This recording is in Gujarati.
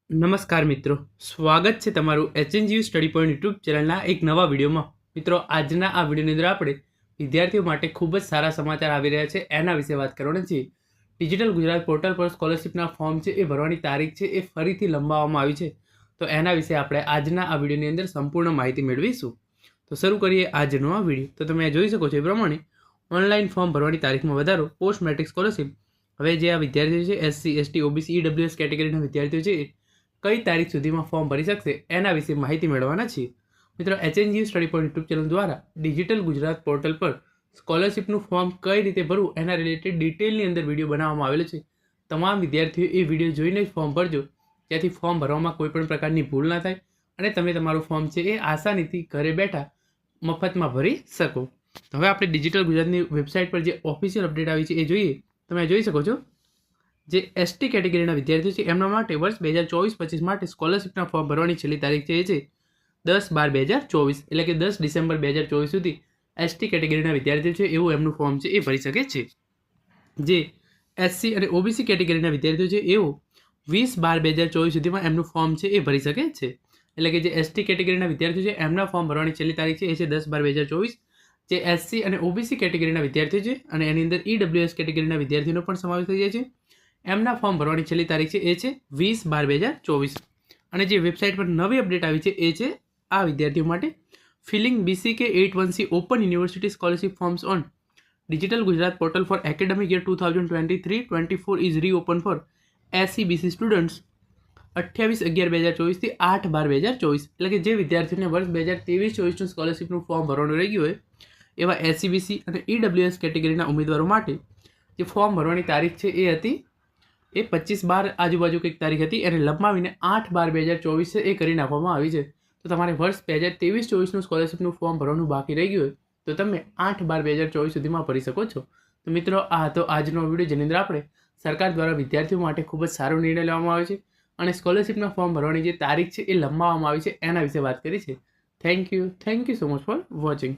નમસ્કાર મિત્રો, સ્વાગત છે તમારું HNGU સ્ટડી પોઈન્ટ યુટ્યુબ ચેનલના એક નવા વિડીયોમાં. મિત્રો, આજના આ વિડીયોની અંદર આપણે વિદ્યાર્થીઓ માટે ખૂબ જ સારા સમાચાર આવી રહ્યા છે એના વિશે વાત કરવાની છે. ડિજિટલ ગુજરાત પોર્ટલ પર સ્કોલરશિપના ફોર્મ છે એ ભરવાની તારીખ છે એ ફરીથી લંબાવવામાં આવી છે. તો એના વિશે આપણે આજના આ વિડીયોની અંદર સંપૂર્ણ માહિતી મેળવીશું. તો શરૂ કરીએ આજનો આ વિડીયો. તો તમે જોઈ શકો છો એ પ્રમાણે ઓનલાઈન ફોર્મ ભરવાની તારીખમાં વધારો. પોસ્ટ મેટ્રિક સ્કોલરશિપ હવે જે આ વિદ્યાર્થીઓ છે SC ST OBC EWS કેટેગરીના વિદ્યાર્થીઓ છે કઈ તારીખ સુધીમાં ફોર્મ ભરી શકશે એના વિશે માહિતી મેળવવાના છીએ. મિત્રો, HNGU study point YouTube channel દ્વારા ડિજિટલ ગુજરાત પોર્ટલ પર સ્કોલરશિપનું ફોર્મ કઈ રીતે ભરવું એના રિલેટેડ ડિટેલની અંદર વિડીયો બનાવવામાં આવેલો છે. તમામ વિદ્યાર્થીઓ એ વિડીયો જોઈને જ ફોર્મ ભરજો, જેથી ફોર્મ ભરવામાં કોઈ પણ પ્રકારની ભૂલ ના થાય અને તમે તમારું ફોર્મ છે એ આસાનીથી ઘરે બેઠા મફતમાં ભરી શકો. હવે આપણે ડિજિટલ ગુજરાતની વેબસાઇટ પર જે ઓફિશિયલ અપડેટ આવી છે એ જોઈએ. તમે જોઈ શકો છો જે ST કેટેગરીના વિદ્યાર્થીઓ છે એમના માટે વર્ષ 2024-25 માટે સ્કોલરશિપના ફોર્મ ભરવાની છેલ્લી તારીખ છે એ છે 10/12/2024, એટલે કે 10 ડિસેમ્બર 2024 સુધી ST કેટેગરીના વિદ્યાર્થીઓ છે એવું એમનું ફોર્મ છે એ ભરી શકે છે. જે SC અને OBC કેટેગરીના વિદ્યાર્થીઓ છે એવું 20/12/2024 સુધીમાં એમનું ફોર્મ છે એ ભરી શકે છે. એટલે કે જે ST કેટેગરીના વિદ્યાર્થીઓ છે એમના ફોર્મ ભરવાની છેલ્લી તારીખ છે એ છે 10/12/2024. જે SC અને OBC કેટેગરીના વિદ્યાર્થીઓ છે અને એની અંદર EWS કેટેગરીના વિદ્યાર્થીઓનો પણ સમાવેશ થઈ જાય છે, એમના ફોર્મ ભરવાની છેલ્લી તારીખ છે એ છે 20/12/2024. અને જે વેબસાઇટ પર નવી અપડેટ આવી છે એ છે આ વિદ્યાર્થીઓ માટે filling BCK 8-1C open university scholarship forms on digital Gujarat portal for academic year 2023-24 is reopen for SC BC students 28/11/2024 થી 8/12/2024. એટલે કે જે વિદ્યાર્થીઓને વર્ષ 2023-24નું સ્કોલરશિપનું ફોર્મ ભરવાનું રહી ગયું હોય એવા SC BC અને EWS કેટેગરીના ઉમેદવારો માટે જે ફોર્મ ભરવાની તારીખ છે એ હતી એ 25/12 આજુબાજુ કંઈક તારીખ હતી, એને લંબાવીને 8/12/2024 એ કરી નાખવામાં આવી છે. તો તમારે વર્ષ 2023-24નું સ્કોલરશિપનું ફોર્મ ભરવાનું બાકી રહી ગયું હોય તો તમે 8/12/2024 સુધીમાં ભરી શકો છો. તો મિત્રો, આ હતો આજનો વિડીયો જેની અંદર આપણે સરકાર દ્વારા વિદ્યાર્થીઓ માટે ખૂબ જ સારો નિર્ણય લેવામાં આવે છે અને સ્કોલરશિપના ફોર્મ ભરવાની જે તારીખ છે એ લંબાવવામાં આવી છે એના વિશે વાત કરી છે. Thank you so much for watching.